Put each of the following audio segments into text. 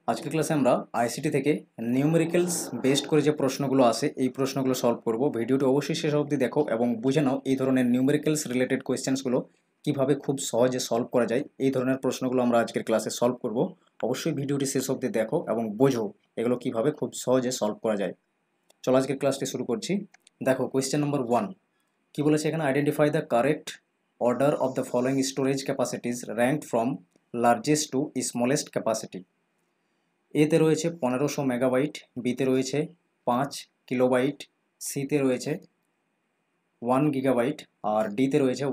আজকের ক্লাসে আমরা আইসিটি থেকে নিউমেরিক্যালস বেসড করে যে প্রশ্নগুলো আসে এই প্রশ্নগুলো সলভ করব। ভিডিওটি অবশ্যই শেষ অবধি দেখো এবং বুঝে নাও এই ধরনের নিউমেরিক্যালস রিলেটেড কোয়েশ্চেন্সগুলো কিভাবে খুব সহজে সলভ করা যায়। এই ধরনের প্রশ্নগুলো আমরা আজকের ক্লাসে সলভ করব। অবশ্যই ভিডিওটি শেষ অবধি দেখো এবং বোঝো এগুলো কিভাবে খুব সহজে সলভ করা যায়। চলো আজকের ক্লাসটি শুরু করছি। দেখো কোয়েশ্চেন নম্বর 1 কি বলেছে এখানে, identify the correct order of the following storage capacities rank from largest to smallest capacity. এতে রয়েছে 1500 মেগাবাইট, বিতে রয়েছে 5 কিলোবাইট, সিতে রয়েছে 1 গিগাবাইট আর ডিতে রয়েছে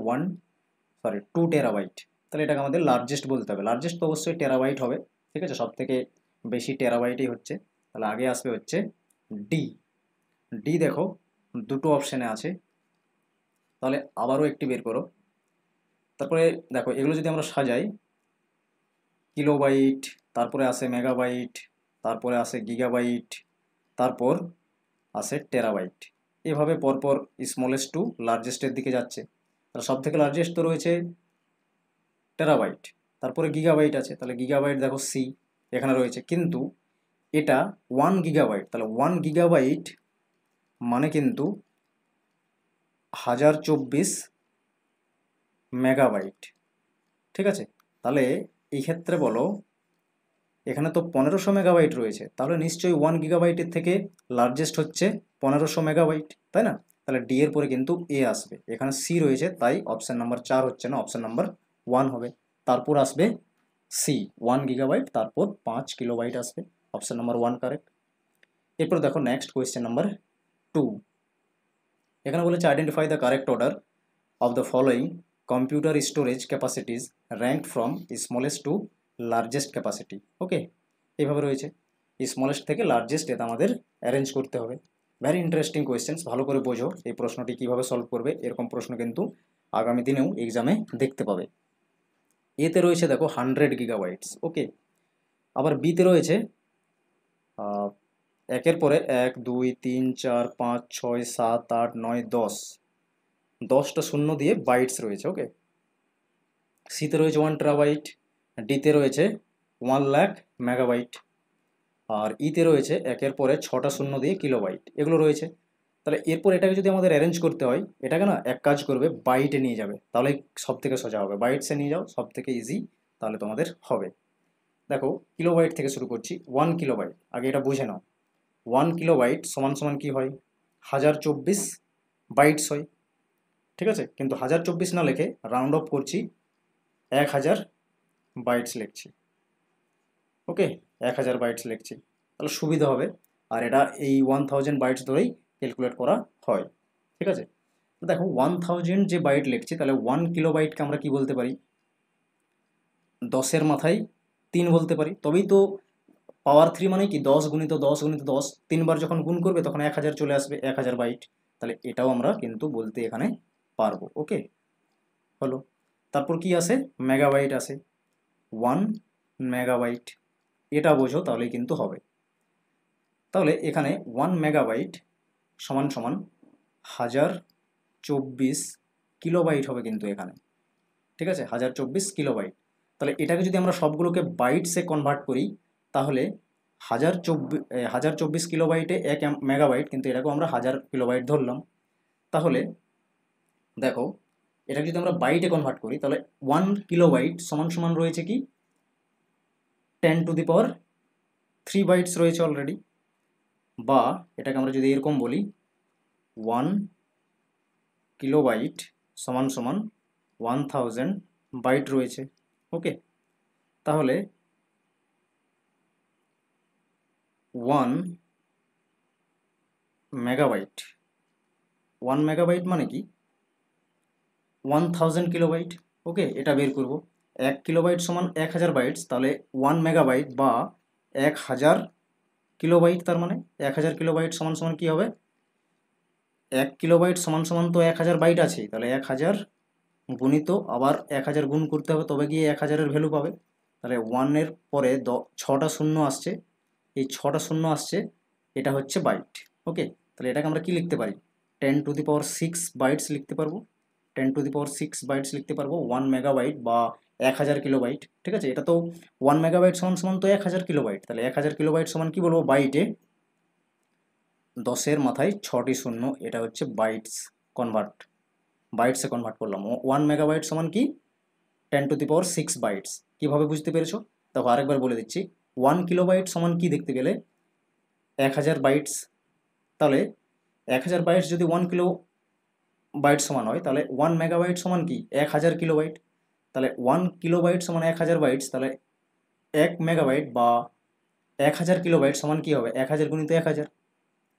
2 টেরাবাইট। তাহলে এটাকে আমাদের লার্জেস্ট বলতে হবে। লার্জেস্ট তো অবশ্যই টেরাবাইট হবে, ঠিক আছে, সব থেকে বেশি টেরাবাইটই হচ্ছে। তাহলে আগে আসবে হচ্ছে ডি। ডি দেখো দুটো অপশানে আছে, তাহলে আবারও একটি বের করো। তারপরে দেখো এগুলো যদি আমরা সাজাই, কিলোবাইট, তারপরে আসে মেগাবাইট, তারপরে আসে গিগাবাইট, তারপর আসে টেরাবাইট, এভাবে পরপর স্মলেস্ট টু লার্জেস্টের দিকে যাচ্ছে। তাহলে সব থেকে লার্জেস্ট তো রয়েছে টেরাবাইট, তারপরে গিগাবাইট আছে, তাহলে গিগাবাইট দেখো সি এখানে রয়েছে, কিন্তু এটা 1 গিগাবাইট, তাহলে 1 গিগাবাইট মানে কিন্তু 1024 মেগাবাইট, ঠিক আছে। তাহলে এই ক্ষেত্রে বলো এখানে তো 1500 মেগাবাইট রয়েছে, তাহলে নিশ্চয়ই 1 গিগাবাইটের থেকে লার্জেস্ট হচ্ছে 1500 মেগাবাইট, তাই না? তাহলে ডি এর পরে কিন্তু এ আসবে, এখানে সি রয়েছে, তাই অপশান নাম্বার 4 হচ্ছে না, অপশান নাম্বার 1 হবে। তারপর আসবে সি 1 গিগাবাইট, তারপর 5 কিলোবাইট আসবে, অপশান নাম্বার 1 কারেক্ট। এরপর দেখো নেক্সট কোয়েশ্চেন নাম্বার 2। এখানে বলেছে identify the correct order of the following computer storage capacities ranked from smallest to largest capacity. Okay, এইভাবে রয়েছে, স্মলেস্ট থেকে লার্জেস্ট, এটা আমাদের অ্যারেঞ্জ করতে হবে। ভেরি ইন্টারেস্টিং কোয়েশ্চেন্স, ভালো করে বোঝো এই প্রশ্নটি কীভাবে সলভ করবে। এরকম প্রশ্ন কিন্তু আগামী দিনেও এক্সামে দেখতে পাবে। এতে রয়েছে দেখো 100 গিগাবাইটস, ওকে। আবার বিতে রয়েছে একের পরে 1 2 3 4 5 6 7 8 9 10, 10টা শূন্য দিয়ে বাইটস রয়েছে, ওকে। সিতে রয়েছে 1 টেরাবাইট, ডিতে রয়েছে 1 লাখ মেগাবাইট, আর ইতে রয়েছে একের পরে 6টা শূন্য দিয়ে কিলোবাইট, এগুলো রয়েছে। তাহলে এরপর এটাকে যদি আমাদের অ্যারেঞ্জ করতে হয়, এটাকে না এক কাজ করবে, বাইটে নিয়ে যাবে, তাহলে সব থেকে সোজা হবে। বাইটসে নিয়ে যাও, সব থেকে ইজি, তাহলে তোমাদের হবে। দেখো কিলোবাইট থেকে শুরু করছি। 1 কিলোবাইট, আগে এটা বুঝে নাও। 1 কিলোবাইট সমান সমান কি হয়, 1024 বাইটস হয়, ঠিক আছে। কিন্তু 1024 না লিখে রাউন্ড অফ করছি, 1000 বাইটস লিখছি, ওকে, 1000 বাইটস লিখছি, তাহলে সুবিধা হবে। আর এটা এই 1000 বাইটস ধরেই ক্যালকুলেট করা হয়, ঠিক আছে। তো দেখো 1000 যে বাইট লিখছি, তাহলে 1 কিলোবাইটকে আমরা কি বলতে পারি, 10-এর মাথায় 3 বলতে পারি, তবেই তো পাওয়ার 3 মানে কি 10 গুণিত 10 গুণিত 10, 3বার যখন গুণ করবে তখন 1000 চলে আসবে, 1000 বাইট। তাহলে এটাও আমরা কিন্তু বলতে এখানে পারবো, ওকে, হলো। তারপর কি আসে, মেগাবাইট আসে, 1 মেগাবাইট, এটা বোঝো তাহলেই কিন্তু হবে। তাহলে এখানে 1 মেগাবাইট সমান সমান 1024 কিলোবাইট হবে কিন্তু এখানে, ঠিক আছে, 1024 কিলোবাইট। তাহলে এটাকে যদি আমরা সবগুলোকে বাইটসে কনভার্ট করি, তাহলে 1024 কিলোবাইটে 1 মেগাবাইট, কিন্তু এটাকেও আমরা 1000 কিলোবাইট ধরলাম। তাহলে দেখো এটাকে যদি আমরা বাইটে কনভার্ট করি, তাহলে 1 কিলোবাইট সমান সমান রয়েছে কি 10⁻³ বাইটস রয়েছে অলরেডি। বা এটাকে আমরা যদি এরকম বলি, 1 কিলোবাইট সমান সমান 1000 বাইট রয়েছে, ওকে। তাহলে 1 মেগাবাইট, 1 মেগাবাইট মানে কি 1000 কিলোবাইট, ওকে। এটা বের করব, 1 কিলোবাইট সমান 1000 বাইটস, তাহলে 1 মেগাবাইট বা 1000 কিলোবাইট, তার মানে 1000 কিলোবাইট সমান সমান কী হবে, 1 কিলোবাইট সমান সমান তো 1000 বাইট আছে, তাহলে 1000 গুণিত আবার 1000 গুণ করতে হবে, তবে গিয়ে 1000-এর ভ্যালু পাবে। তাহলে 1-এর পরে 6টা শূন্য আসছে, এই 6টা শূন্য আসছে, এটা হচ্ছে বাইট, ওকে। তাহলে এটাকে আমরা কি লিখতে পারি, 10⁶ বাইটস লিখতে পারবো, 10⁶ বাইটস লিখতে পারবো। 1 মেগাবাইট বা 1000 কিলোবাইট, ঠিক আছে। এটা তো 1 মেগাবাইট সমান সমান তো 1000 কিলোবাইট, তাহলে 1000 কিলোবাইট সমান কি বলবো, বাইটে 10-এর মাথায় 6টি শূন্য, এটা হচ্ছে বাইটস কনভার্ট, বাইটসে কনভার্ট করলাম। 1 মেগাবাইট সমান কি 10⁶ বাইটস। কীভাবে বুঝতে পেরেছো? দেখো আরেকবার বলে দিচ্ছি, 1 কিলোবাইট সমান কি দেখতে গেলে 1000 বাইটস, তাহলে 1000 বাইটস যদি 1 কিলো বাইট সমান হয়, তাহলে 1 মেগাবাইট সমান কি 1000 কিলোবাইট, তাহলে 1 কিলোবাইট সমান 1000 বাইটস, তাহলে 1 মেগাবাইট বা 1000 কিলোবাইট সমান কি হবে 1000 গুণিত 1000।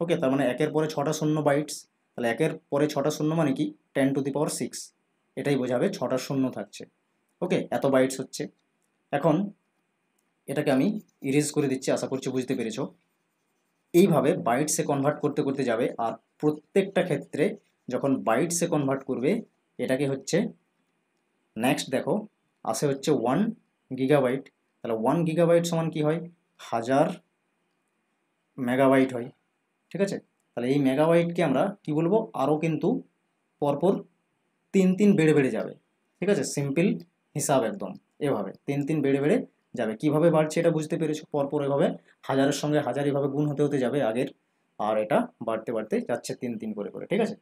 ওকে, তার মানে 1-এর পরে 6টা শূন্য বাইটস, তাহলে 1-এর পরে 6টা শূন্য মানে কি 10⁶, এটাই বোঝাবে 6টা শূন্য থাকছে। ওকে, এত বাইটস হচ্ছে। এখন এটাকে আমি ইরেজ করে দিচ্ছি, আশা করছি বুঝতে পেরেছো। এইভাবে বাইটসে কনভার্ট করতে করতে যাবে, আর প্রত্যেকটা ক্ষেত্রে যখন বাইটসে কনভার্ট করবে এটাকে হচ্ছে নেক্সট দেখো আসে হচ্ছে 1 গিগাবাইট, তাহলে 1 গিগাবাইট সমান কি হয় 1000 মেগাবাইট হয়, ঠিক আছে। তাহলে এই মেগাবাইটকে আমরা কি বলবো, আরও কিন্তু পরপর 3 বেড়ে বেড়ে যাবে, ঠিক আছে। সিম্পল হিসাব একদম এভাবে 3 বেড়ে বেড়ে যাবে। কিভাবে বাড়ছে এটা বুঝতে পেরেছো, পরপর এভাবে 1000-এর সঙ্গে 1000 এভাবে গুণ হতে হতে যাবে আগের, আর এটা বাড়তে বাড়তে যাচ্ছে 3 করে করে, ঠিক আছে।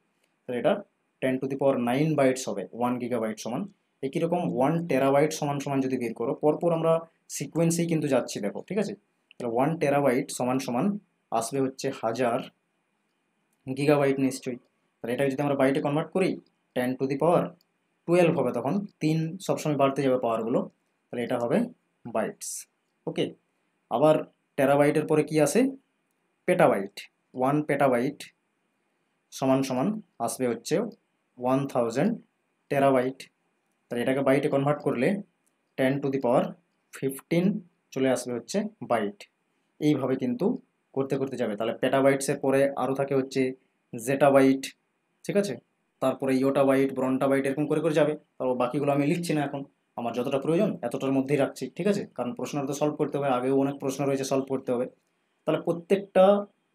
তাহলে এটা 10⁹ বাইটস হবে 1 গিগাবাইট সমান। একই রকম 1 টেরাবাইট সমান সমান যদি বের করো, পরপর আমরা সিকোয়েন্সেই কিন্তু যাচ্ছি দেখো, ঠিক আছে। তাহলে 1 টেরাবাইট সমান সমান আসবে হচ্ছে 1000 গিগাবাইট নিশ্চয়ই। তাহলে এটাকে যদি আমরা বাইটে কনভার্ট করি 10⁻12 হবে, তখন 3 সবসময় বাড়তে যাবে পাওয়ারগুলো, তাহলে এটা হবে বাইটস। ওকে, আবার টেরাবাইটের পরে কি আসে পেটাবাইট, 1 পেটাবাইট সমান সমান আসবে হচ্ছে 1000 টেরাবাইট। তাহলে এটাকে বাইটে কনভার্ট করলে 10⁻15 চলে আসবে হচ্ছে বাইট। এইভাবে কিন্তু করতে করতে যাবে। তাহলে পেটাবাইটসের পরে আরও থাকে হচ্ছে জেটাবাইট, ঠিক আছে। তারপরে ইয়োটাবাইট, ব্রন্টাবাইট, এরকম করে করে যাবে। তারপর বাকিগুলো আমি লিখছি না এখন, আমার যতটা প্রয়োজন এতটার মধ্যেই রাখছি, ঠিক আছে। কারণ প্রশ্নটা তো সলভ করতে হবে, আগেও অনেক প্রশ্ন রয়েছে সলভ করতে হবে। তাহলে প্রত্যেকটা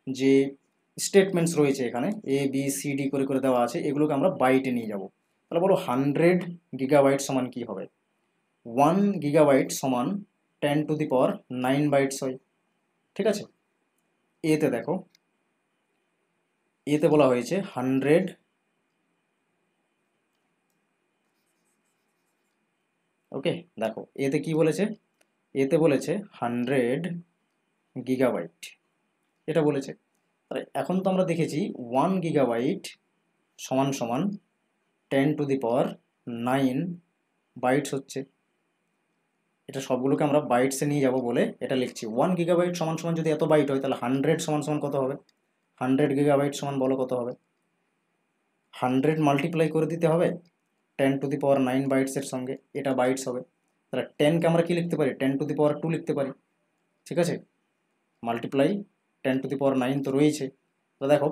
যে স্টেটমেন্টস রয়েছে এখানে ABCD করে করে দেওয়া আছে, এগুলোকে আমরা বাইটে নিয়ে যাব। তাহলে বলো 100 গিগাবাইট সমান কি হবে, 1 গিগাবাইট সমান 10⁹ বাইটস হয়, ঠিক আছে। এতে দেখো, এতে বলা হয়েছে 100, ওকে দেখো এতে কি বলেছে, এতে বলেছে 100 গিগাবাইট, এটা বলেছে। তাহলে এখন তো আমরা দেখেছি 1 গিগাবাইট সমান সমান 10⁹ বাইটস হচ্ছে। এটা সবগুলোকে আমরা বাইটসে নিয়ে যাব বলে এটা লিখছি। 1 গিগাবাইট সমান সমান যদি এত বাইট হয়, তাহলে 100 সমান সমান কত হবে, 100 গিগাবাইট সমান বলো কত হবে, 100 মাল্টিপ্লাই করে দিতে হবে 10⁹ বাইটসের সঙ্গে, এটা বাইটস হবে। তাহলে 10কে আমরা কি লিখতে পারি 10⁻2 লিখতে পারি, ঠিক আছে। মাল্টিপ্লাই 10⁹ তো রয়েছে। তো দেখো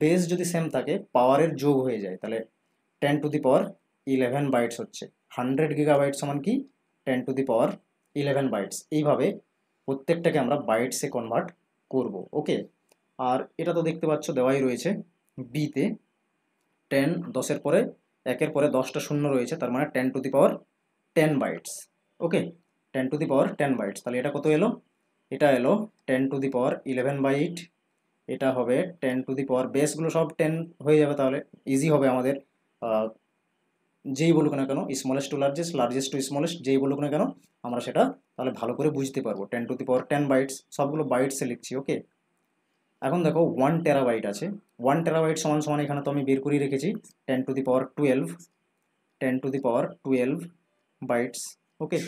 বেস যদি সেম থাকে পাওয়ারের যোগ হয়ে যায়, তাহলে 10⁻11 বাইটস হচ্ছে। 100 গিগাবাইট সমান কি 10⁻11 বাইটস। এইভাবে প্রত্যেকটাকে আমরা বাইটসে কনভার্ট করব। ওকে, আর এটা তো দেখতে পাচ্ছ দেওয়াই রয়েছে বিতে 10, 10-এর পরে 1-এর পরে 10টা শূন্য রয়েছে, তার মানে 10⁻10 বাইটস। ওকে, 10⁻10 বাইটস। তাহলে এটা কত এলো, এটা এলো 10⁻11 বাইট। এটা হবে 10 বেসগুলো সব 10 হয়ে যাবে, তাহলে ইজি হবে আমাদের। যেই বলুক না কেন, smallest to largest, largest to smallest, যেই বলুক না কেন আমরা সেটা তাহলে ভালো করে বুঝতে পারবো। 10⁻10 বাইটস, সবগুলো বাইটসে লিখছি। ওকে, এখন দেখো 1 টেরাবাইট আছে। 1 টেরাবাইট সমান সমান এখানে তো আমি বের করেই রেখেছি 10⁻12, 10⁻12 বাইটস। ওকে,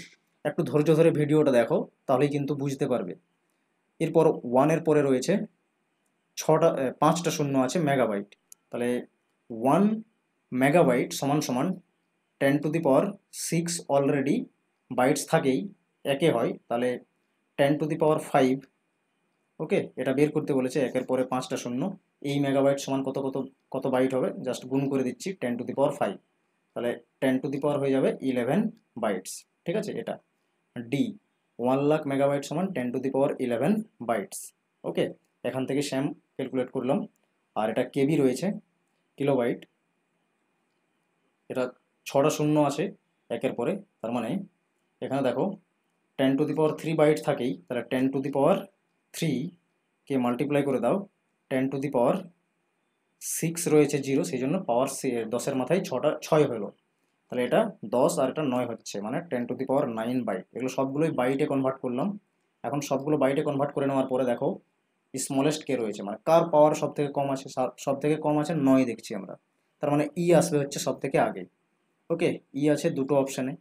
একটু ধৈর্য ধরে ভিডিওটা দেখো, তাহলেই কিন্তু বুঝতে পারবে। এরপর 1-এর পরে রয়েছে 5টা শূন্য আছে মেগাবাইট, তাহলে 1 মেগাবাইট সমান সমান 10⁶, অলরেডি বাইটস থাকেই, একে হয়, তাহলে 10⁵। ওকে, এটা বের করতে বলেছে, 1-এর পরে 5টা শূন্য, এই মেগাবাইট সমান কত কত কত বাইট হবে জাস্ট গুণ করে দিচ্ছি 10⁵, তাহলে 10 হয়ে যাবে 11 বাইটস, ঠিক আছে। এটা ডি 1 লাখ মেগাবাইট সমান 10⁻11 বাইটস। ওকে, এখান থেকে স্যাম ক্যালকুলেট করলাম। আর এটা কেবি রয়েছে কিলোবাইট, এটা 6টা শূন্য আছে 1-এর পরে, তার মানে এখানে দেখো 10⁻³ বাইট থাকেই, তাহলে 10⁻³ কে মাল্টিপ্লাই করে দাও 10⁻6 রয়েছে 0, সেই জন্য পাওয়ার 10-এর মাথায় 6 হলো, তাহলে এটা 10 আর এটা 9 হচ্ছে, মানে 10⁻9 বাইট। এগুলো সবগুলোই বাইটে কনভার্ট করলাম। এখন সবগুলো বাইটে কনভার্ট করে নেওয়ার পরে দেখো স্মলেস্ট কে রয়েছে, মানে কার পাওয়ার সব থেকে কম আছে, সব থেকে কম আছে 9 দেখছি আমরা, তার মানে ই আসবে হচ্ছে সব থেকে আগে। ওকে, ই আছে দুটো অপশানে।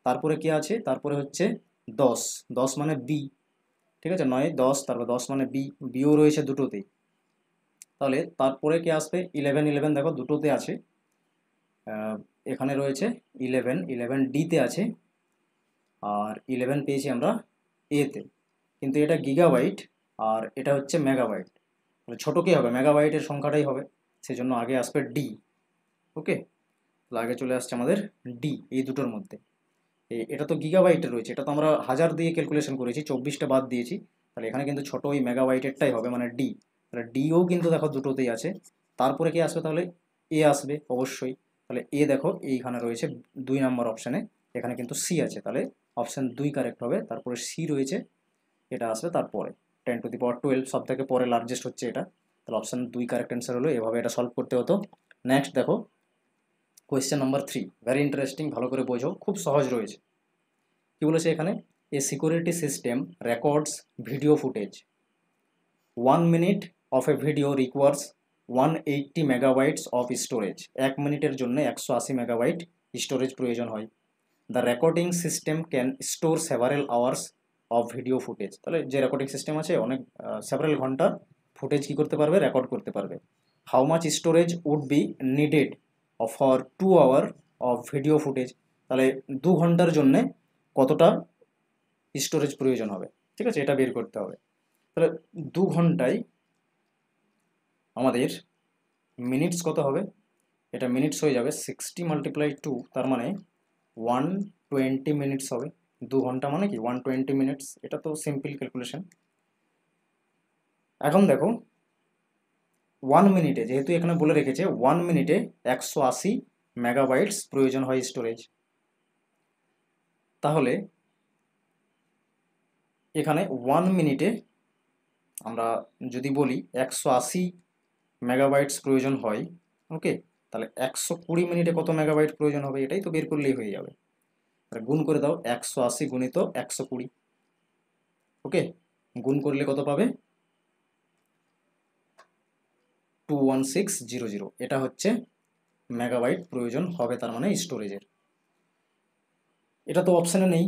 তারপরে কি আছে, তারপরে হচ্ছে 10, 10 মানে বি, ঠিক আছে, 9 10, তারপর 10 মানে বি, বিও রয়েছে দুটোতেই। তাহলে তারপরে কি আসবে 11, 11 দেখো দুটোতে আছে, এখানে রয়েছে 11, 11 ডিতে আছে, আর 11 পেয়েছি আমরা এতে, কিন্তু এটা গিগাবাইট আর এটা হচ্ছে মেগাবাইট, তাহলে ছোটো কী হবে, মেগাবাইটের সংখ্যাটাই হবে, সেই জন্য আগে আসবে ডি। ওকে, তাহলে আগে চলে আসছে আমাদের ডি এই দুটোর মধ্যে। এটা তো গিগাবাইটে রয়েছে, এটা তো আমরা 1000 দিয়ে ক্যালকুলেশন করেছি, 24টা বাদ দিয়েছি, তাহলে এখানে কিন্তু ছোটো ওই মেগাবাইটেরটাই হবে, মানে ডি। তাহলে ডিও কিন্তু দেখো দুটোতেই আছে। তারপরে কি আসবে, তাহলে এ আসবে অবশ্যই, তাহলে এ দেখো এইখানে রয়েছে 2 নম্বর অপশানে, এখানে কিন্তু সি আছে, তাহলে অপশান 2 কারেক্ট হবে। তারপরে সি রয়েছে, এটা আসবে তারপরে 10⁻12, সব থেকে পরে লার্জেস্ট হচ্ছে এটা, তাহলে অপশান 2 কারেক্ট অ্যান্সার হলো। এভাবে এটা সলভ করতে হতো। নেক্সট দেখো কোয়েশ্চেন নাম্বার 3, ভেরি ইন্টারেস্টিং, ভালো করে বোঝো, খুব সহজ রয়েছে। কি বলেছে এখানে, এ security system records video footage, 1 minute of A video requires 180 megabytes of storage, 1 মিনিটের জন্য 180 মেগাবাইট স্টোরেজ প্রয়োজন হয়। The recording system can store several hours of video footage, তাহলে যে রেকর্ডিং সিস্টেম আছে অনেক সেভারেল ঘন্টা ফুটেজ কী করতে পারবে, রেকর্ড করতে পারবে। How much storage would be needed for 2 hour of video footage, তাহলে 2 ঘন্টার জন্যে কতটা স্টোরেজ প্রয়োজন হবে, ঠিক আছে, এটা বের করতে হবে। তাহলে 2 ঘন্টায় আমাদের মিনিটস কত হবে, এটা মিনিটস হয়ে যাবে 60 × 2, তার মানে 120 মিনিটস হবে। 2 ঘন্টা মানে কি 120 মিনিটস, এটা তো সিম্পল ক্যালকুলেশন। এখন দেখো 1 মিনিটে, যেহেতু এখানে বলে রেখেছে 1 মিনিটে 180 মেগাবাইটস প্রয়োজন হয় স্টোরেজ, তাহলে এখানে 1 মিনিটে আমরা যদি বলি 180 মেগাবাইটস প্রয়োজন হয়, ওকে, তাহলে 120 মিনিটে কত মেগাবাইট প্রয়োজন হবে, এটাই তো বের করলেই হয়ে যাবে। তাহলে গুণ করে দাও 180 গুণিত 120, ওকে, গুণ করলে কত পাবে 21600, এটা হচ্ছে মেগাবাইট প্রয়োজন হবে, তার মানে স্টোরেজের। এটা তো অপশানে নেই,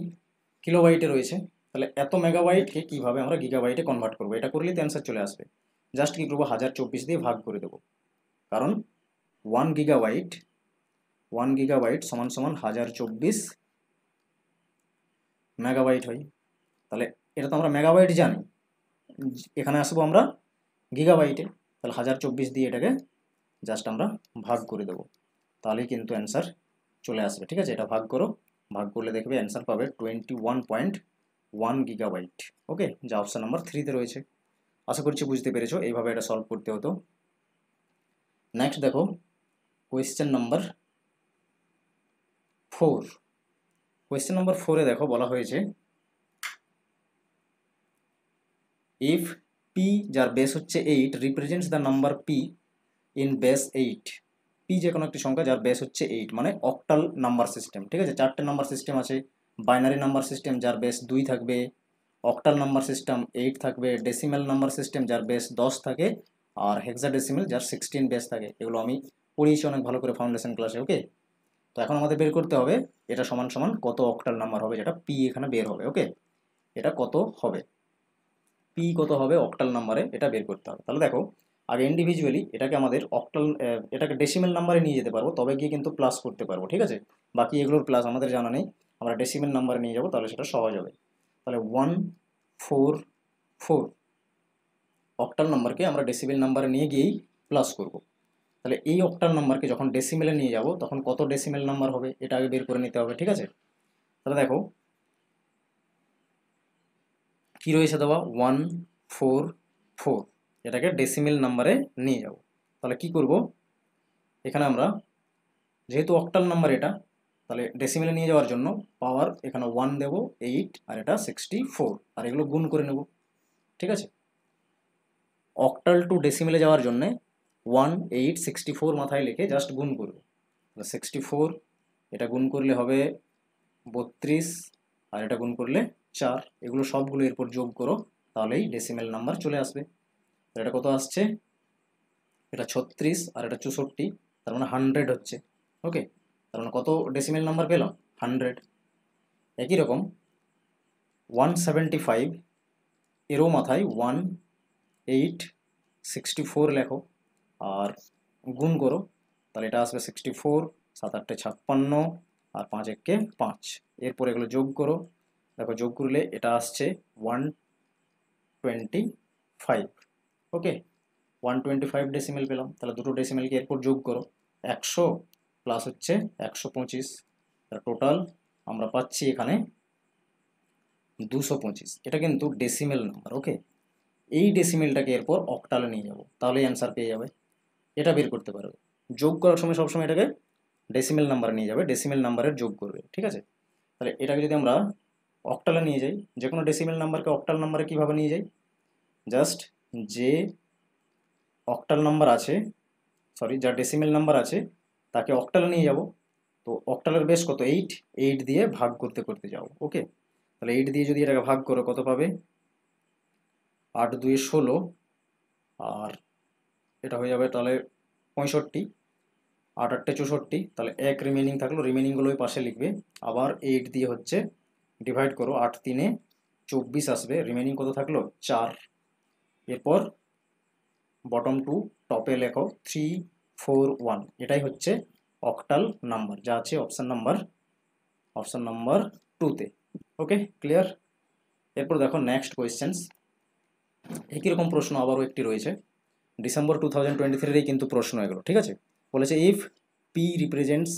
কিলোবাইটে রয়েছে, তাহলে এত মেগাবাইটকে কীভাবে আমরা গিগাবাইটে কনভার্ট করবো, এটা করলেই তো অ্যান্সার চলে আসবে। জাস্ট কী করবো, 1024 দিয়ে ভাগ করে দেবো, কারণ 1 গিগাবাইট সমান সমান 1024 মেগাবাইট হয়। তাহলে এটা তো আমরা মেগাবাইট জানি, এখানে আসবো আমরা গিগাবাইটে, তাহলে 1024 দিয়ে এটাকে জাস্ট আমরা ভাগ করে দেবো, তাহলেই কিন্তু অ্যান্সার চলে আসবে। ঠিক আছে, এটা ভাগ করো, ভাগ করলে দেখবে অ্যান্সার পাবে 21.1 গিগাবাইট। ওকে, যা অপশান নাম্বার 3-তে রয়েছে। আশা করছি বুঝতে পেরেছো, এইভাবে এটা সলভ করতে হতো। নেক্সট দেখো কোয়েশ্চেন নাম্বার 4। কোয়েশ্চেন নাম্বার 4-এ দেখো বলা হয়েছে ইফ পি, যার বেস হচ্ছে 8, represents the number P in base 8, P যে কোনো একটি সংখ্যা যার বেস হচ্ছে 8, মানে অক্টাল নাম্বার সিস্টেম। ঠিক আছে, 4টে নাম্বার সিস্টেম আছে, বাইনারি নাম্বার সিস্টেম যার বেস 2 থাকবে, অক্টাল নাম্বার সিস্টেম 8 থাকবে, ডেসিমেল নাম্বার সিস্টেম যার বেস 10 থাকে, আর হেক্সাডেসিমেল যার 16 বেস থাকে। এগুলো আমি পড়িয়েছি অনেক ভালো করে ফাউন্ডেশন ক্লাসে। ওকে, তো এখন আমাদের বের করতে হবে এটা সমান সমান কত অক্টাল নাম্বার হবে, যেটা পি এখানে বের হবে। ওকে, এটা কত হবে, পি কত হবে অক্টাল নাম্বারে, এটা বের করতে হবে। তাহলে দেখো আগে ইন্ডিভিজুয়ালি এটাকে আমাদের অক্টাল, এটাকে ডেসিমেল নাম্বারে নিয়ে যেতে পারবো, তবে গিয়ে কিন্তু প্লাস করতে পারবো। ঠিক আছে, বাকি এগুলোর প্লাস আমাদের জানা নেই, আমরা ডেসিমেল নাম্বারে নিয়ে যাবো, তাহলে সেটা সহজ হবে। তাহলে 144 অক্টাল নাম্বারকে আমরা ডেসিমেল নাম্বারে নিয়ে গিয়েই প্লাস করব। তাহলে এই অক্টাল নাম্বারকে যখন ডেসিমেলে নিয়ে যাব তখন কত ডেসিমেল নাম্বার হবে এটা আগে বের করে নিতে হবে। ঠিক আছে, তাহলে দেখো কি রয়েছে দেওয়া 144, এটাকে ডেসিমেল নাম্বারে নিয়ে যাব। তাহলে কি করব, এখানে আমরা যেহেতু অক্টাল নাম্বার এটা, তাহলে ডেসিমেলে নিয়ে যাওয়ার জন্য পাওয়ার এখানে 1 দেবো, 8 আর এটা 64, আর এগুলো গুণ করে নেব, ঠিক আছে। অক্টাল টু ডেসিমেলে যাওয়ার জন্য 1, 8, 64 মাথায় লিখে জাস্ট গুণ করবে। 64 এটা গুণ করলে হবে 32, আর এটা গুণ করলে 4, এগুলো সবগুলো এরপর যোগ করো, তাহলেই ডেসিমেল নাম্বার চলে আসবে। এটা কত আসছে, এটা 36 আর এটা 64, তার মানে 100 হচ্ছে। ওকে, তার মানে কত ডেসিমেল নাম্বার পেলাম, 100। একই রকম 175 এরও মাথায় 1, 8, 64 লেখো আর গুণ করো, তাহলে এটা আসবে 64, 7 8 56 আর 5 1 5। এরপর এগুলো যোগ করো, দেখো যোগ করলে এটা আসছে 125। ওকে, 125 ডেসিমেল পেলাম। তাহলে দুটো ডেসিমেলকে এরপর যোগ করো, 100 প্লাস হচ্ছে 125, টোটাল আমরা পাচ্ছি এখানে 225। এটা কিন্তু ডেসিমেল নাম্বার। ওকে, এই ডেসিমেলটাকে এরপর অক্টালে নিয়ে যাব, তাহলে অ্যান্সার পেয়ে যাবে, এটা বের করতে পারবে। যোগ করার সময় সবসময় এটাকে ডেসিমেল নাম্বারে নিয়ে যাবে, ডেসিমেল নাম্বারের যোগ করবে, ঠিক আছে। তাহলে এটাকে যদি আমরা অক্টালে নিয়ে যাই, যে কোনো ডেসিমেল নাম্বারকে অক্টাল নাম্বারে কীভাবে নিয়ে যাই, জাস্ট যে অক্টাল নাম্বার আছে, সরি যার ডেসিমেল নাম্বার আছে তাকে অক্টালে নিয়ে যাব। তো অক্টালের বেস কত, 8, 8 দিয়ে ভাগ করতে করতে যাও। ওকে, তাহলে 8 দিয়ে যদি এটাকে ভাগ করো কত পাবে, 8 2 16, আর এটা হয়ে যাবে তাহলে 65, 8 8 64, তাহলে 1 রিমেনিং থাকলো, রিমেনিংগুলো ওই পাশে লিখবে। আবার 8 দিয়ে হচ্ছে ডিভাইড করো, 8 3 24 আসবে, রিমেনিং কত থাকলো 4। এরপর বটম টু টপে লেখো 3 4 1, এটাই হচ্ছে অক্টাল নাম্বার যা আছে অপশান নাম্বার 2-তে। ওকে, ক্লিয়ার। এরপর দেখো নেক্সট কোয়েশ্চেন্স, একই রকম প্রশ্ন আবারও একটি রয়েছে, ডিসেম্বর 2023-ই কিন্তু প্রশ্ন এগুলো, ঠিক আছে। বলেছে ইফ পি রিপ্রেজেন্টস,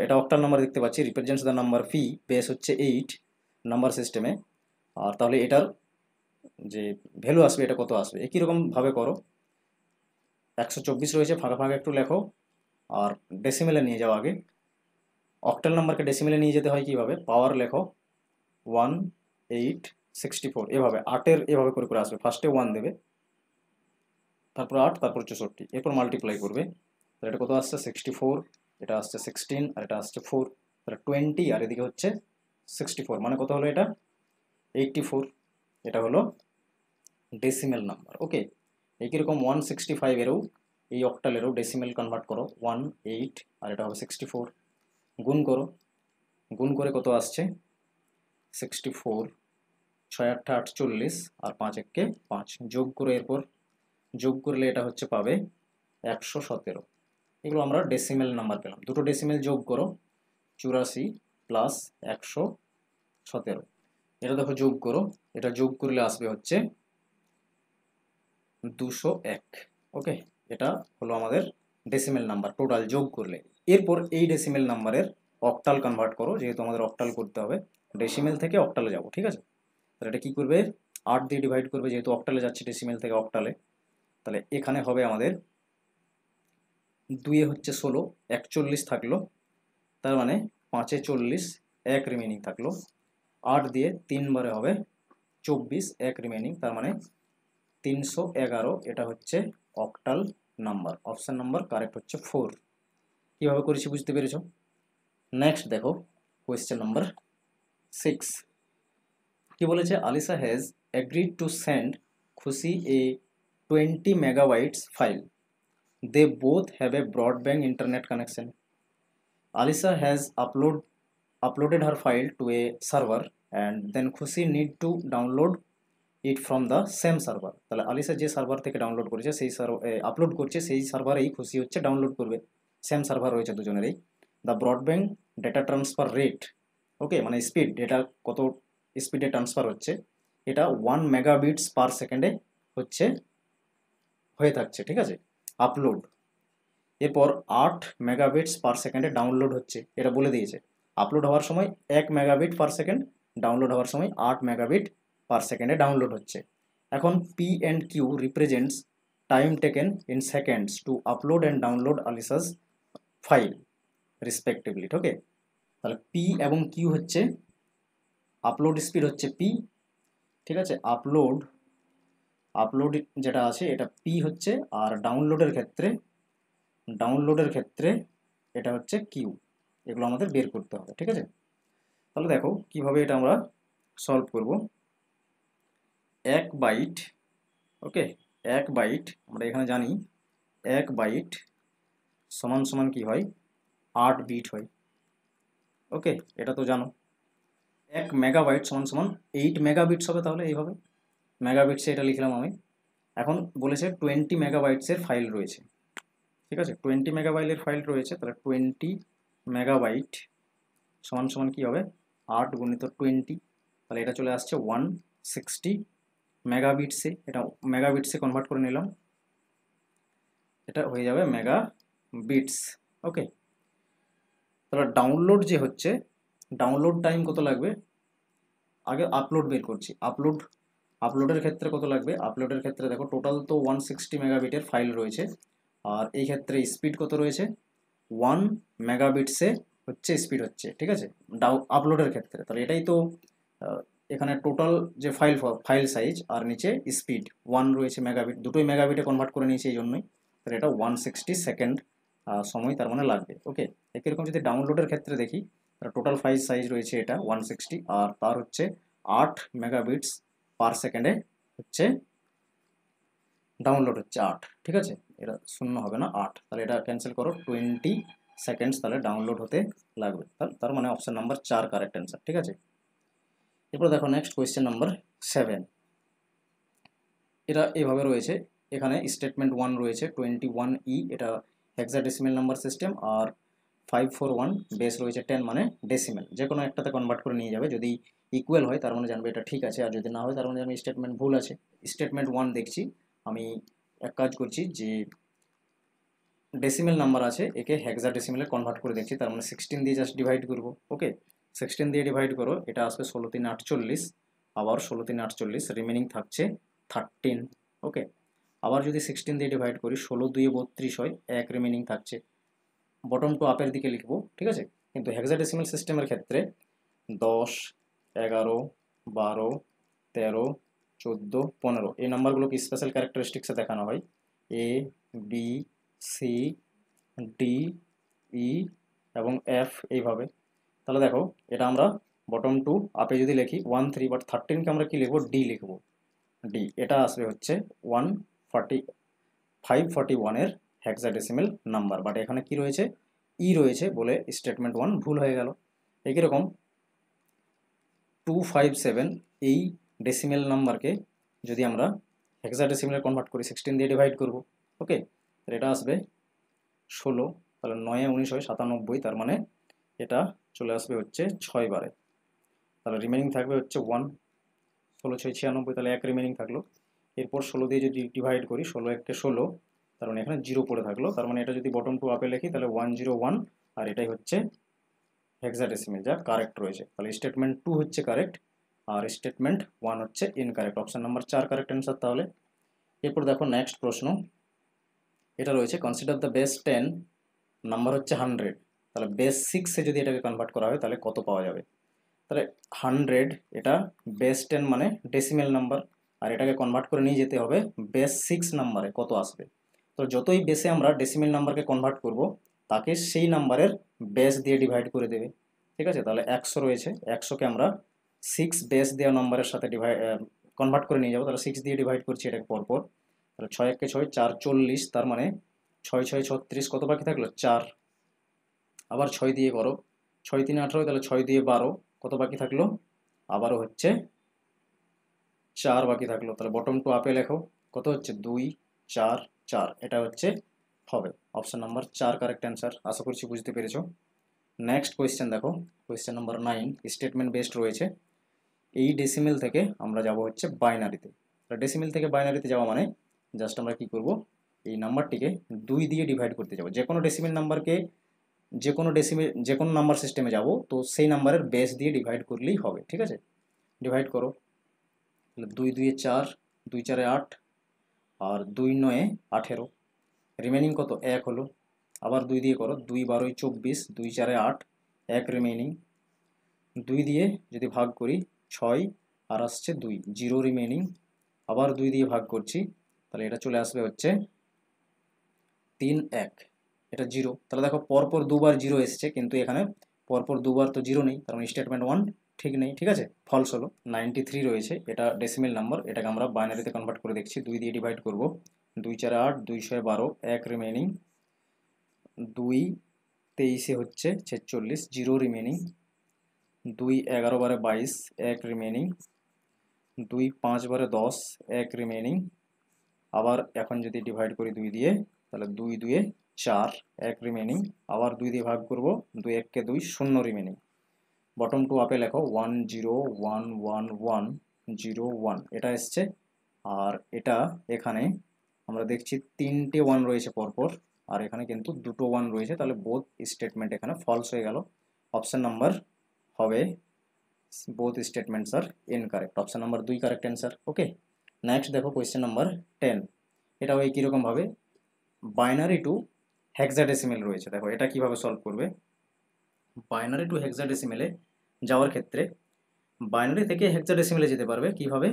এটা অক্টাল নাম্বার দেখতে পাচ্ছি, represents the number P, base হচ্ছে 8 নাম্বার সিস্টেমে, আর তাহলে এটার যে ভ্যালু আসবে এটা কত আসবে, একই রকমভাবে করো। 124 রয়েছে, ফাঁকা ফাঁকা একটু লেখো, আর ডেসিমেলে নিয়ে যাও আগে। অক্টাল নাম্বারকে ডেসিমেলে নিয়ে যেতে হয় কীভাবে, পাওয়ার লেখো 1, 8, 64, এভাবে 8-এর এভাবে করে করে আসবে, ফার্স্টে 1 দেবে, তারপর 8, তারপর 64, এরপর মাল্টিপ্লাই করবে। তাহলে এটা কত আসছে 64, এটা আসছে 16 আর এটা আসছে 4, তাহলে 20 আর এদিকে হচ্ছে 64, মানে কত হলো এটা 84। এটা হলো ডেসিমেল নাম্বার। ওকে, একই রকম 165-এরও এই অক্টালেরও ডেসিমেল কনভার্ট করো, 1, 8 আর এটা হবে 64, গুণ করো, গুণ করে কত আসছে 64, 6 8 48 আর 5 1 5, যোগ করে এরপর যোগ করলে এটা হচ্ছে পাবে 117। এগুলো আমরা ডেসিমেল নাম্বার পেলাম, দুটো ডেসিমেল যোগ করো, 84 প্লাস 117, এটা দেখো যোগ করো, এটা যোগ করলে আসবে হচ্ছে 201। ওকে, এটা হলো আমাদের ডেসিমেল নাম্বার টোটাল যোগ করলে। এরপর এই ডেসিমেল নাম্বারের অক্টাল কনভার্ট করো, যেহেতু আমাদের অক্টাল করতে হবে, ডেসিমেল থেকে অক্টালে যাব, ঠিক আছে। তাহলে এটা কী করবে, 8 দিয়ে ডিভাইড করবে, যেহেতু অক্টালে যাচ্ছে ডেসিমেল থেকে অক্টালে, তাহলে এখানে হবে আমাদের 2 হচ্ছে 16, 41 থাকলো, তার মানে 5 40, 1 রিমেনিং থাকলো, 8 দিয়ে 3 বারে হবে 24, 1 রিমেনিং, তার মানে 311। এটা হচ্ছে octal number, option number correct হচ্ছে 4। কীভাবে করেছি বুঝতে পেরেছ। নেক্সট দেখো কোয়েশ্চেন নাম্বার 6, কি বলেছে, আলিসা হ্যাজ এগ্রিড টু সেন্ড খুশি এ 20 megabytes file, they both have a broadband internet connection. Alisa has uploaded her file to a server and then Khushi need to download it from the same server. তাহলে আলিসা যে server থেকে download করেছে সেই upload করছে সেই সার্ভারেই খুশি হচ্ছে download করবে, সেম সার্ভার রয়েছে দুজনেরই। The broadband data transfer rate, okay মানে স্পিড, ডেটা কত স্পিডে ট্রান্সফার হচ্ছে, এটা 1 মেগাবিটস পার সেকেন্ডে হচ্ছে হয়ে থাকছে, ঠিক আছে, আপলোড। এরপর 8 মেগাবিটস পার সেকেন্ডে ডাউনলোড হচ্ছে, এটা বলে দিয়েছে। আপলোড হওয়ার সময় 1 মেগাবিট পার সেকেন্ড, ডাউনলোড হওয়ার সময় 8 মেগাবিট পার সেকেন্ডে ডাউনলোড হচ্ছে। এখন P and Q represents time taken in seconds to upload and download Alisa's file respectively. Okay, তাহলে পি এবং কিউ হচ্ছে আপলোড স্পিড হচ্ছে পি, ঠিক আছে, আপলোড যেটা আছে এটা পি হচ্ছে, আর ডাউনলোডের ক্ষেত্রে এটা হচ্ছে কিউ। এগুলো আমাদের বের করতে হবে, ঠিক আছে। তাহলে দেখো কিভাবে এটা আমরা সলভ করব। 1 বাইট, ওকে, 1 বাইট আমরা এখানে জানি 1 বাইট সমান সমান কি হয়, 8 বিট হয়, ওকে, এটা তো জানো। 1 মেগাবাইট সমান সমান 8 মেগাবিটস হবে, তাহলে এইভাবে মেগাবিটসে এটা লিখলাম আমি। এখন বলেছে 20 মেগাবাইটসের ফাইল রয়েছে, ঠিক আছে, 20 মেগাবাইটের ফাইল রয়েছে, তাহলে 20 মেগাবাইট সমান সমান কী হবে, 8 × 20, তাহলে এটা চলে আসছে 160 মেগাবিটসে। এটা মেগাবিটসে কনভার্ট করে নিলাম, এটা হয়ে যাবে মেগাবিটস, ওকে। তাহলে ডাউনলোড যে হচ্ছে, ডাউনলোড টাইম কত লাগবে, আগে আপলোড বের করছি। আপলোডের ক্ষেত্রে কত লাগবে, আপলোডের ক্ষেত্রে দেখো টোটাল তো 160 মেগাবিটের ফাইল রয়েছে, আর এই ক্ষেত্রে স্পিড কত রয়েছে, 1 মেগাবিটসে হচ্ছে স্পিড হচ্ছে, ঠিক আছে, আপলোডের ক্ষেত্রে। তাহলে এটাই তো এখানে টোটাল যে ফাইল সাইজ আর নিচে স্পিড 1 রয়েছে মেগাবিট, দুটোই মেগাবিটে কনভার্ট করে নিয়েছে এই জন্যই। তাহলে এটা 160 সেকেন্ড সময় তার মানে লাগবে, ওকে। একই রকম যদি ডাউনলোডের ক্ষেত্রে দেখি, তাহলে টোটাল ফাইল সাইজ রয়েছে এটা 160, আর তার হচ্ছে 8 মেগাবিটস পার সেকেন্ডে হচ্ছে ডাউনলোড হচ্ছে 8, ঠিক আছে, এটা শূন্য হবে না 8, তাহলে এটা ক্যান্সেল করো, 20 সেকেন্ডস তাহলে ডাউনলোড হতে লাগবে। তার মানে অপশান নাম্বার 4 কারেক্ট অ্যান্সার, ঠিক আছে। এরপর দেখো নেক্সট কোয়েশ্চেন নাম্বার 7, এটা এভাবে রয়েছে। এখানে স্টেটমেন্ট 1 রয়েছে 21E, এটা হেক্সাডেসিমেল নাম্বার সিস্টেম, আর 541 বেস রয়েছে 10, মানে ডেসিমেল। যে কোনো একটাতে কনভার্ট করে নিয়ে যাবে, যদি ইকুয়াল হয় তার মানে জানবে এটা ঠিক আছে, আর যদি না হয় তার মানে জানবে স্টেটমেন্ট ভুল আছে। স্টেটমেন্ট 1 দেখছি, আমি এক কাজ করছি যে ডেসিমেল নাম্বার আছে একে হেক্সাডেসিমেলে কনভার্ট করে দেখছি, তার মানে 16 দিয়ে জাস্ট ডিভাইড করবো, ওকে। 16 দিয়ে ডিভাইড করো, এটা আসবে 16×3=48, আবার 16×3=48, রিমেনিং থাকছে 13, ওকে। আবার যদি 16 দিয়ে ডিভাইড করি, 16×2=32 হয়, 1 রিমেনিং থাকছে। বটম টু আপের দিকে লিখবো, ঠিক আছে, কিন্তু হেক্সাডেসিমেল সিস্টেমের ক্ষেত্রে 10, 11, 12, 13, 14, 15 এই নাম্বারগুলোকে স্পেশাল ক্যারেক্টারিস্টিক্সে দেখানো হয়, এ, বি, সি, ডি, ই এবং এফ, এইভাবে। তাহলে দেখো এটা আমরা বটম টু আপে যদি লিখি 13, বাট 13কে আমরা কি লিখবো, ডি লিখবো, ডি, এটা আসবে হচ্ছে 541-এর হেক্সাডেসিমেল নাম্বার, বাট এখানে কি রয়েছে, ই রয়েছে বলে স্টেটমেন্ট 1 ভুল হয়ে গেল। একই রকম 257 এই ডেসিমেল নাম্বারকে যদি আমরা হেক্সাডেসিমেলে কনভার্ট করি, 16 দিয়ে ডিভাইড করব, ওকে, তাহলে এটা আসবে 16, তাহলে 9-19 হয় 97, তার মানে এটা চলে আসবে হচ্ছে 6 বারে, তাহলে রিমেনিং থাকবে হচ্ছে 1, 16×6=96, তাহলে 1 রিমেনিং থাকলো। এরপর 16 দিয়ে যদি ডিভাইড করি, 16×1=16, তার মানে এখানে 0 পড়ে থাকলো, তার মানে এটা যদি বটম টু আপে লিখি তাহলে 101, আর এটাই হচ্ছে হেক্সাডেসিমেল, যা কারেক্ট রয়েছে। তাহলে স্টেটমেন্ট 2 হচ্ছে কারেক্ট, আর স্টেটমেন্ট 1 হচ্ছে incorrect, option number 4 correct answer তাহলে। এরপর দেখো নেক্সট প্রশ্ন, এটা রয়েছে কনসিডার দ্য বেস 10 নাম্বার হচ্ছে 100, তাহলে বেস 6-এ যদি এটাকে কনভার্ট করা হয় তাহলে কত পাওয়া যাবে। তাহলে 100 এটা বেস 10 মানে ডেসিমেল নাম্বার, আর এটাকে কনভার্ট করে নিয়ে যেতে হবে বেস 6 নাম্বারে, কত আসবে। তো যতই বেসে আমরা ডেসিমেল নাম্বারকে কনভার্ট করব, তাকে সেই নাম্বারের বেস দিয়ে ডিভাইড করে দেবে, ঠিক আছে। তাহলে 100 রয়েছে, 100কে আমরা 6 বেস দেওয়া নাম্বারের সাথে কনভার্ট করে নিয়ে যাবো, তাহলে 6 দিয়ে ডিভাইড করছি এটাকে পরপর, তাহলে 6×1=6, 4 40, তার মানে 6×6=36, কত বাকি থাকলো 4, আবার 6 দিয়ে করো, 6×3=18, তাহলে 6 দিয়ে 12, কত বাকি থাকলো, আবারও হচ্ছে 4 বাকি থাকলো। তাহলে বটম টু আপে লেখো, কত হচ্ছে 2, 4, 4, এটা হচ্ছে হবে অপশন নাম্বার 4 কারেক্ট অ্যান্সার। আশা করছি বুঝতে পেরেছো। নেক্সট কোয়েশ্চেন দেখো, কোয়েশ্চেন নাম্বার 9 স্টেটমেন্ট বেসড রয়েছে। এই ডেসিমেল থেকে আমরা যাব হচ্ছে বাইনারিতে। ডেসিমেল থেকে বাইনারিতে যাওয়া মানে জাস্ট আমরা কি করব, এই নাম্বারটিকে 2 দিয়ে ডিভাইড করতে যাব। যে কোনো ডেসিমেল নাম্বারকে যে কোনো নাম্বার সিস্টেমে যাব, তো সেই নাম্বারের বেস দিয়ে ডিভাইড করলেই হবে, ঠিক আছে। ডিভাইড করো, তাহলে 2×2=4, 2×4=8, আর 2×9=18, রিমেনিং কত 1 হলো। আবার 2 দিয়ে করো, 2×12=24, 2×4=8, 1 রিমেইনিং, 2 দিয়ে যদি ভাগ করি 6 আর আসছে 2, 0 রিমেইনিং, আবার 2 দিয়ে ভাগ করছি, তাহলে এটা চলে আসবে হচ্ছে 3 1, এটা 0। তাহলে দেখো পরপর দুবার 0 এসছে, কিন্তু এখানে পরপর দুবার তো 0 নেই, তার মানে স্টেটমেন্ট 1 ঠিক নেই, ঠিক আছে, ফলস হলো। 93 রয়েছে, এটা ডেসিমেল নাম্বার, এটাকে আমরা বাইনারিতে কনভার্ট করে দেখছি। 2 দিয়ে ডিভাইড করব, 2 4 8, 2 6 12, 1 রিমেইনিং, 2 23 হচ্ছে 46, 0 রিমেইনিং, 2 11 বারে 22, 1 রিমেইনিং, 2 5 বারে 10, 1 রিমেইনিং, আবার এখন যদি ডিভাইড করি 2 দিয়ে, তাহলে 2 2 4, 1 রিমেইনিং, আবার 2 দিয়ে ভাগ করব, 2 1 কে 2, 0 রিমেইনিং। বটম টু আপে লেখো 1 0 1 1 1 0 1, এটা এসছে। আর এটা এখানে আমরা দেখছি 3টে 1 রয়েছে পরপর, আর এখানে কিন্তু 2টো 1 রয়েছে, তাহলে বোথ স্টেটমেন্ট এখানে ফলস হয়ে গেল। অপশন নাম্বার হবে both statements are incorrect, option number 2 correct answer. Okay, next দেখো কোয়েশ্চেন নাম্বার 10। এটাও এই কীরকম ভাবে বাইনারি টু হেক্সাডেসিমেল রয়েছে। দেখো এটা কিভাবে সলভ করবে। বাইনারি টু হেক্সাডেসিমেলে যাওয়ার ক্ষেত্রে বাইনারি থেকে হেক্সাডেসিমেলে যেতে পারবে কিভাবে,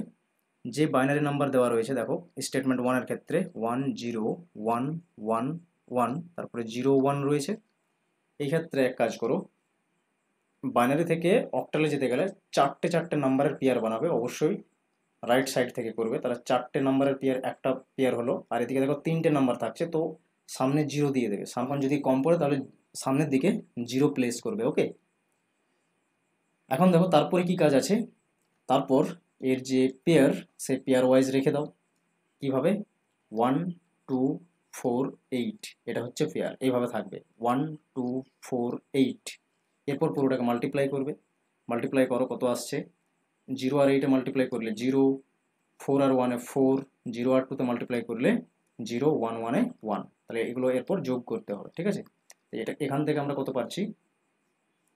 যে বাইনারি নাম্বার দেওয়া রয়েছে, দেখো স্টেটমেন্ট 1 এর ক্ষেত্রে 1 0 1 1 1, তারপরে 0 1 রয়েছে। এই ক্ষেত্রে এক কাজ করো, বাইনারি থেকে অক্টালে যেতে গেলে চারটে নাম্বারের পেয়ার বানাবে, অবশ্যই রাইট সাইড থেকে করবে। তাহলে 4টে নাম্বারের পেয়ার, একটা পেয়ার হলো, আর এদিকে দেখো 3টে নাম্বার থাকছে, তো সামনে 0 দিয়ে দেবে। সামনে যদি কম পড়ে তাহলে সামনের দিকে 0 প্লেস করবে। ওকে, এখন দেখো তারপরে কি কাজ আছে, তারপর এর যে পেয়ার, সেই পেয়ার ওয়াইজ রেখে দাও। কিভাবে, 1 2 4 8, এটা হচ্ছে পেয়ার, এইভাবে থাকবে 1 2 4 8। এরপর পুরোটাকে মাল্টিপ্লাই করবে, মাল্টিপ্লাই করো, কত আসছে, 0 আর 8-এ মাল্টিপ্লাই করলে 0, 4 আর 1-এ 4, 0 আর 2-তে মাল্টিপ্লাই করলে 0, 1 1-এ 1, তাহলে এগুলো এরপর যোগ করতে হবে। ঠিক আছে, এটা এখান থেকে আমরা কত পাচ্ছি,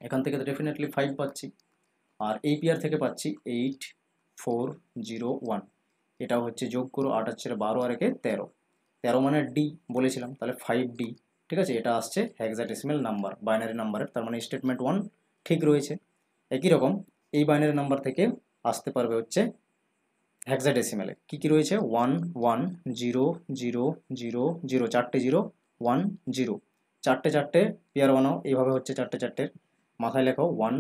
এখান থেকে তো ডেফিনেটলি 5 পাচ্ছি, আর এই পেয়ার থেকে পাচ্ছি 8 4 0 1, এটাও হচ্ছে যোগ করো, 8 আর 12 আর 1-এ 13, 13 মানে ডি বলেছিলাম, তাহলে 5D। ঠিক আছে, এটা আসছে হেক্সাডেসিমেল নাম্বার বাইনারি নাম্বারের, তার মানে স্টেটমেন্ট 1 ঠিক রয়েছে। একই রকম এই বাইনারি নাম্বার থেকে আসতে পারবে হচ্ছে হেক্সাডেসিমেলে। কি কি রয়েছে, 1 1 0 0 0 0, 4টে 0 1 0, চারটে পেয়ার বানাও, এইভাবে হচ্ছে চারটের মাথায় লেখো 1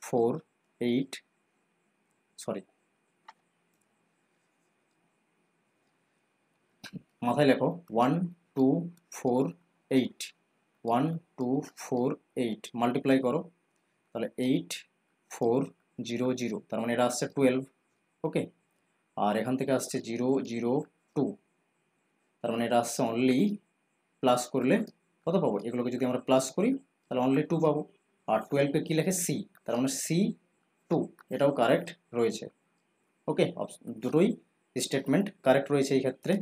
4 8, সরি মাথায় লেখো 1 2 4 8, 1 2 4 8, মাল্টিপ্লাই করো, তাহলে 8 4 0 0, তার মানে এটা আসছে 12। ওকে, আর এখান থেকে আসছে 0 0 2, তার মানে এটা আসছে অনলি, প্লাস করলে কত পাবো, এগুলোকে যদি আমরা প্লাস করি তাহলে অনলি 2 পাবো। আর 12-কে কী লেখে, সি, তার মানে C2, এটাও কারেক্ট রয়েছে। ওকে, দুটোই স্টেটমেন্ট কারেক্ট রয়েছে এই ক্ষেত্রে,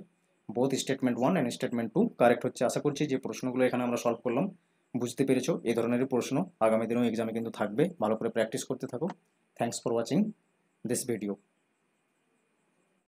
both statement 1 and statement 2 correct হচ্ছে। আশা করছি যে প্রশ্নগুলো এখানে আমরা সলভ করলাম বুঝতে পেরেছো। এই ধরনেরই প্রশ্ন আগামী দিনেও এক্সামে কিন্তু থাকবে, ভালো করে প্র্যাকটিস করতে থাকো। Thanks for watching this video.